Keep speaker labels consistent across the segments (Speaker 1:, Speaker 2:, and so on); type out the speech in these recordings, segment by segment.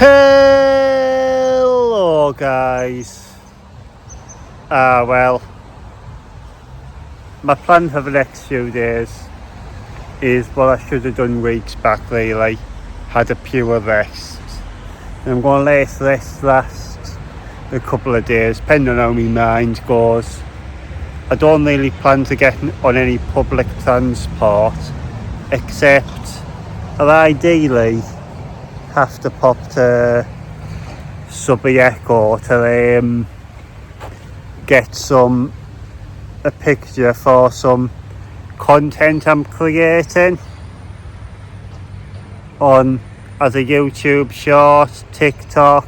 Speaker 1: Hello guys. Well, my plan for the next few days is what I should have done weeks back really. Had a pure rest. And I'm going to let this last a couple of days, depending on how my mind goes. I don't really plan to get on any public transport, except I'll ideally have to pop to Scarborough to get a picture for some content I'm creating on as a YouTube short, TikTok,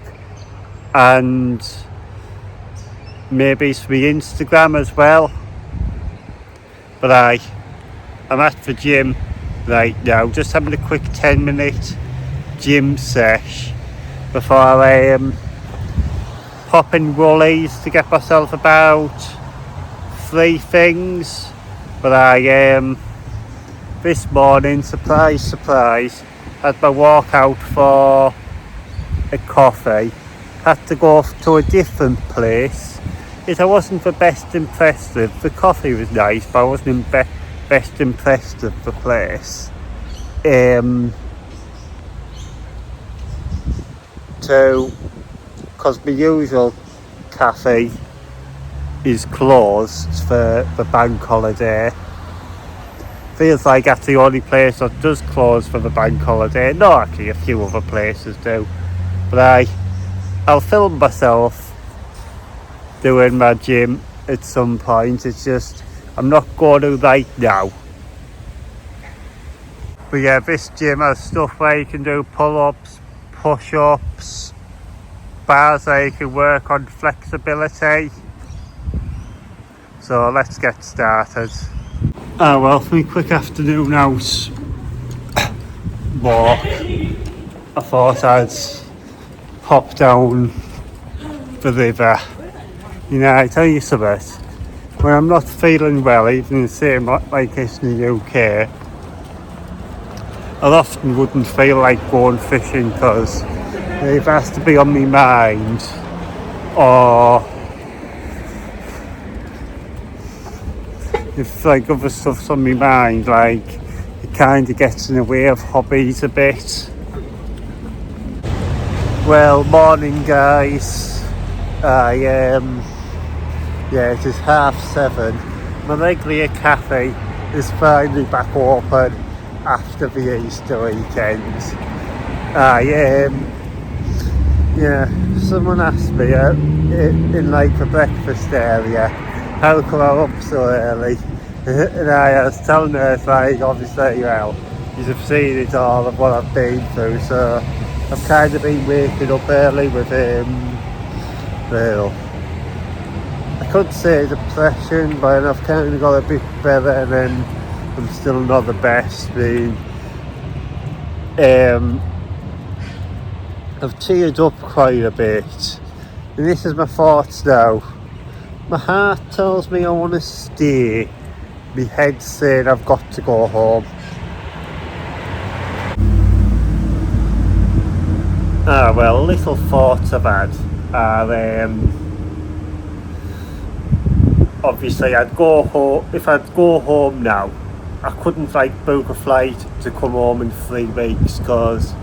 Speaker 1: and maybe some Instagram as well. But I'm at the gym right now, just having a quick 10-minute gym sesh before I pop in Woolies to get myself about 3 things. But this morning, surprise, had my walk out for a coffee. Had to go to a different place. I wasn't the best impressed with. The coffee was nice, but I wasn't best impressed with the place. Because my usual cafe is closed for the bank holiday. Feels like that's the only place that does close for the bank holiday. No, actually a few other places do. But I'll film myself doing my gym at some point. It's just I'm not going to right now. But yeah, this gym has stuff where you can do pull-ups, push-ups, bars where you can work on flexibility. So let's get started. Well, for my quick afternoon out walk, I thought I'd pop down the river. You know, I tell you something, when I'm not feeling well, even the same like this in the UK, I often wouldn't feel like going fishing because it has to be on my mind, or if like other stuff's on my mind, like it kind of gets in the way of hobbies a bit. Well, morning guys. Yeah, it is 7:30. My regular cafe is finally back open after the Easter weekend. Yeah, someone asked me in like the breakfast area, how come I'm up so early? And I was telling her, it's like, obviously, well, you have seen it all of what I've been through, so I've kind of been waking up early with well, I could say depression, but I've kind of got a bit better, and then I'm still not the best. I've teared up quite a bit, and this is my thoughts now. My heart tells me I want to stay. My head's saying I've got to go home. Well, little thoughts I've had are obviously I'd go home. If I'd go home now, I couldn't like book a flight to come home in 3 weeks because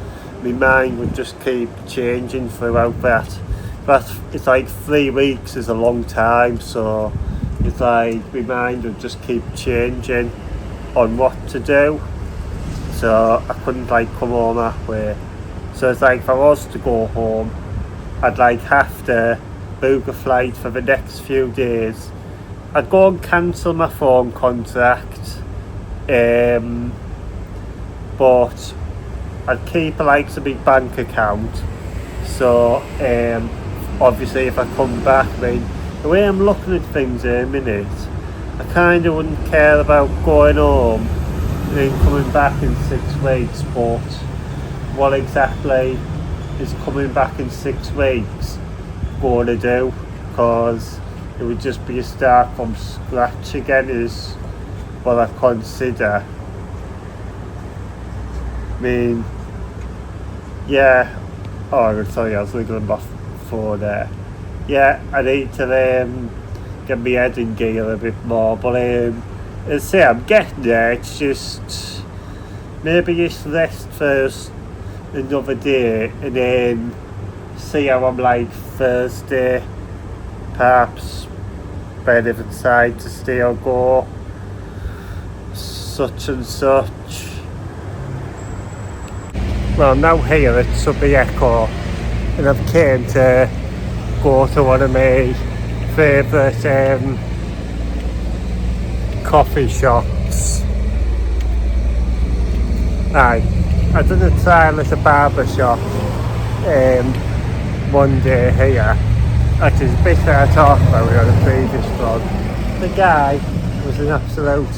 Speaker 1: my mind would just keep changing throughout that. But it's like 3 weeks is a long time, so it's like my mind would just keep changing on what to do. So I couldn't like come home that way. So it's like if I was to go home, I'd like have to book a flight for the next few days. I'd go and cancel my phone contract, but I'd keep like a big bank account. So obviously if I come back, I mean, the way I'm looking at things in a minute, I kind of wouldn't care about going home and then coming back in 6 weeks, but what exactly is coming back in 6 weeks going to do? Because it would just be a start from scratch again is what I consider. I mean, yeah, Oh, I'm sorry, I was looking at my phone there. Yeah, I need to get my head in gear a bit more, but as I say, I'm getting there. It's just maybe just rest first another day and then see how I'm like Thursday. Perhaps by a different side to stay or go, such and such. Well, I'm now here at Subby Echo and I've came to go to one of my favourite coffee shops. I done a trial at a barber shop one day here, which is a bit that I talked about on a previous vlog. The guy was an absolute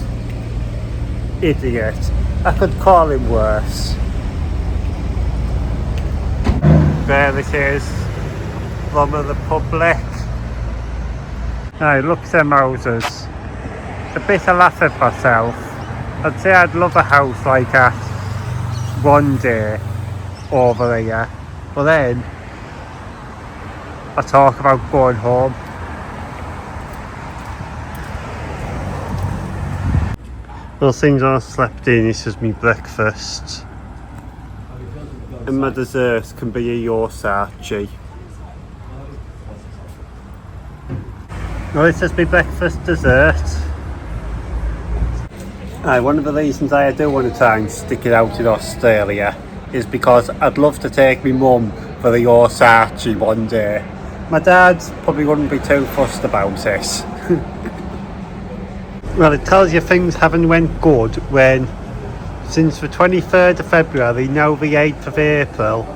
Speaker 1: idiot. I could call him worse. There it is, Rum of the Public. Now look at them houses. A bit I laugh at myself. I'd say I'd love a house like that one day over here, but then I talk about going home. Well, things I slept in, this is my breakfast. And my dessert can be a Yorsachi. Well, this is my breakfast dessert. One of the reasons I do want to try and stick it out in Australia is because I'd love to take my mum for the Yorsachi one day. My dad probably wouldn't be too fussed about it. Well, it tells you things haven't went good when since the 23rd of February, now the 8th of April.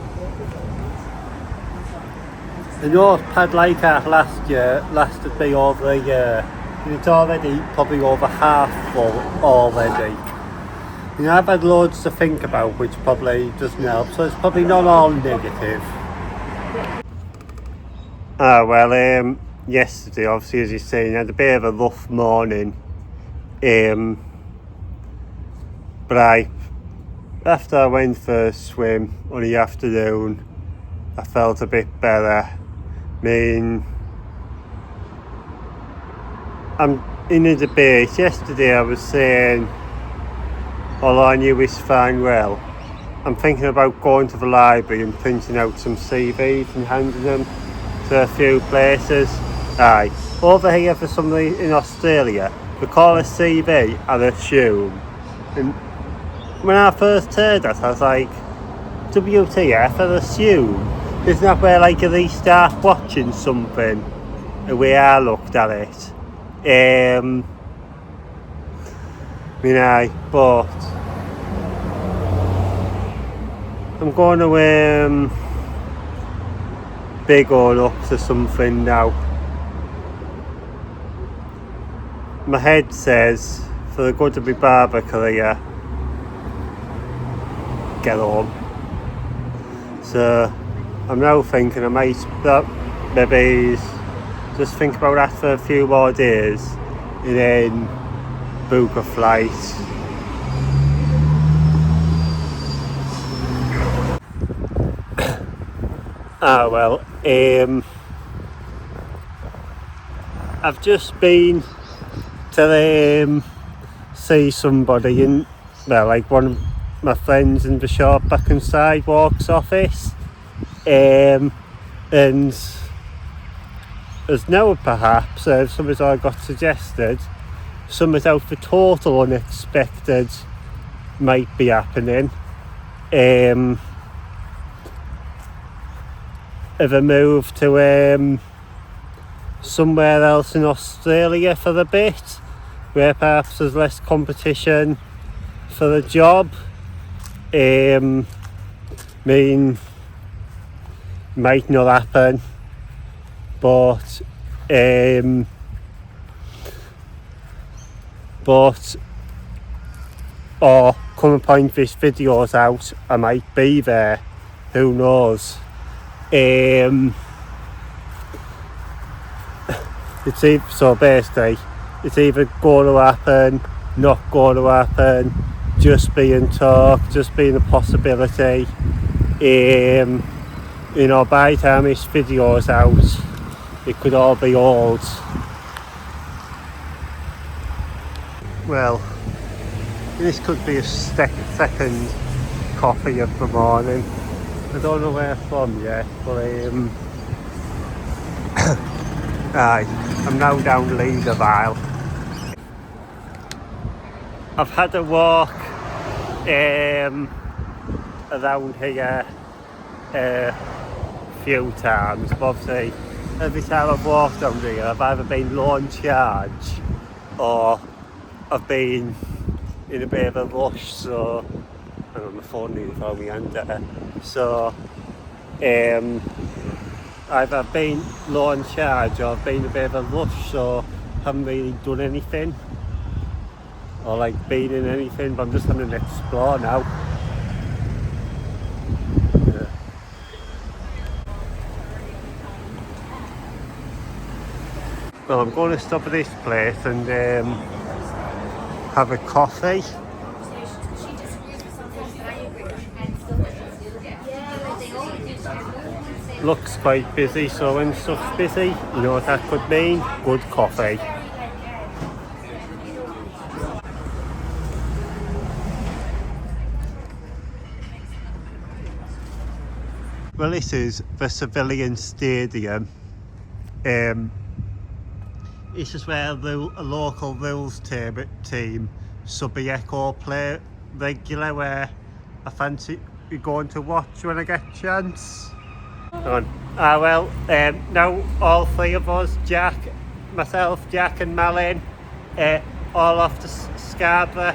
Speaker 1: The North had like that last year, lasted me over a year. And it's already probably over half full already. You know, I've had loads to think about, which probably doesn't help, so it's probably not all negative. Yesterday, obviously, as you're saying, I had a bit of a rough morning. But after I went for a swim on the afternoon, I felt a bit better. I'm in a debate. Yesterday I was saying all I knew is fine well. I'm thinking about going to the library and printing out some CVs and handing them to a few places. Over here for some reason in Australia, we call a CV an assume. And when I first heard that, I was like, WTF, an assume? Isn't that where like you restart watching something? The way I looked at it. But I'm going to big on up to something now. My head says, for the good of my barber career, get on. So I'm now thinking I might maybe just think about that for a few more days and then book a flight. I've just been to see somebody in, like one of my friends in the shop back in Sidewalks office, and as now perhaps something I got suggested, something out for total unexpected might be happening. Of a move to somewhere else in Australia for a bit, where perhaps there's less competition for the job. Might not happen, but or come a point this video's out, I might be there, who knows. So basically it's either going to happen, not going to happen, just being talk, just being a possibility. you know, by the time this video's out, it could all be old. Well, this could be a second coffee of the morning. I don't know where from yet, but aye, I'm now down Leaderville. I've had a walk around here a few times, but obviously every time I've walked down here I've either been low on charge or I've been in a bit of a rush, so hang on, my phone nearly fell me under. So either I've been low on charge or I've been in a bit of a rush, so haven't really done anything or like been in anything, but I'm just having to explore now. Yeah. Well, I'm going to stop at this place and have a coffee. Looks quite busy, so when stuff's busy, you know what that could mean? Good coffee. Well, this is the civilian stadium. This is where a local rules team, Subby Echo, play regular, where I fancy going to watch when I get a chance. Well, now all three of us, myself, Jack and Malin, all off to Scarborough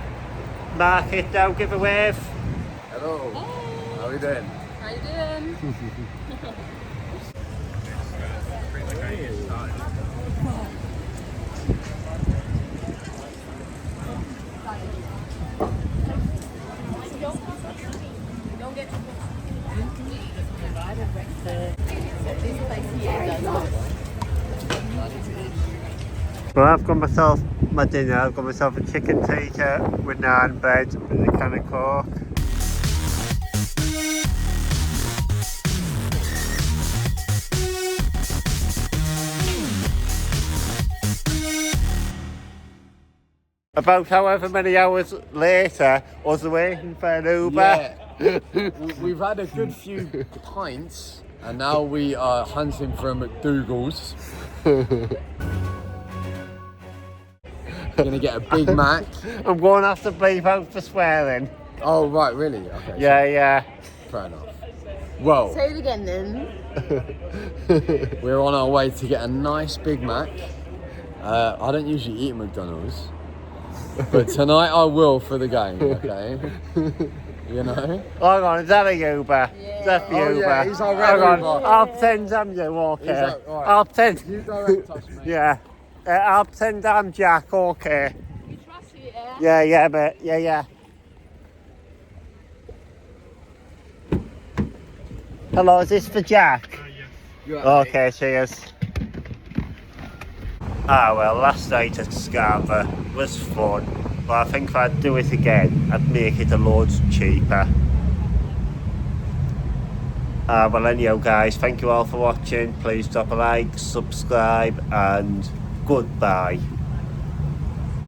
Speaker 1: Market now. Give a wave.
Speaker 2: Hello. Hey. How are you doing?
Speaker 3: How you doing?
Speaker 1: Well, I've got myself my dinner. I've got myself a chicken tikka with naan bread and a can of Coke. About however many hours later, I was waiting for an Uber.
Speaker 2: Yeah. We've had a good few pints and now we are hunting for a McDougal's. Gonna get a Big Mac.
Speaker 1: I'm going to have to bleep out for swearing.
Speaker 2: Oh right, really? Okay.
Speaker 1: Yeah.
Speaker 2: Fair enough. Well,
Speaker 3: Say it again then.
Speaker 2: we're on our way to get a nice Big Mac. I don't usually eat at McDonald's, but tonight I will for the game. Okay. You know.
Speaker 1: Hang on, is that a Uber?
Speaker 3: Yeah.
Speaker 1: Is that the Uber?
Speaker 2: Yeah, he's our
Speaker 1: Hang on,
Speaker 2: Uber.
Speaker 1: I'll pretend I'm you, okay?
Speaker 2: Right.
Speaker 1: I'll pretend.
Speaker 2: You direct us, mate.
Speaker 1: Yeah. I'll pretend I'm Jack, okay?
Speaker 3: We trust you, yeah?
Speaker 1: Yeah, mate. Yeah. Hello, is this for Jack? Okay, cheers. Well, last night at Scarborough was fun, but I think if I'd do it again, I'd make it a load cheaper. Well, anyhow, guys, thank you all for watching. Please drop a like, subscribe, and goodbye.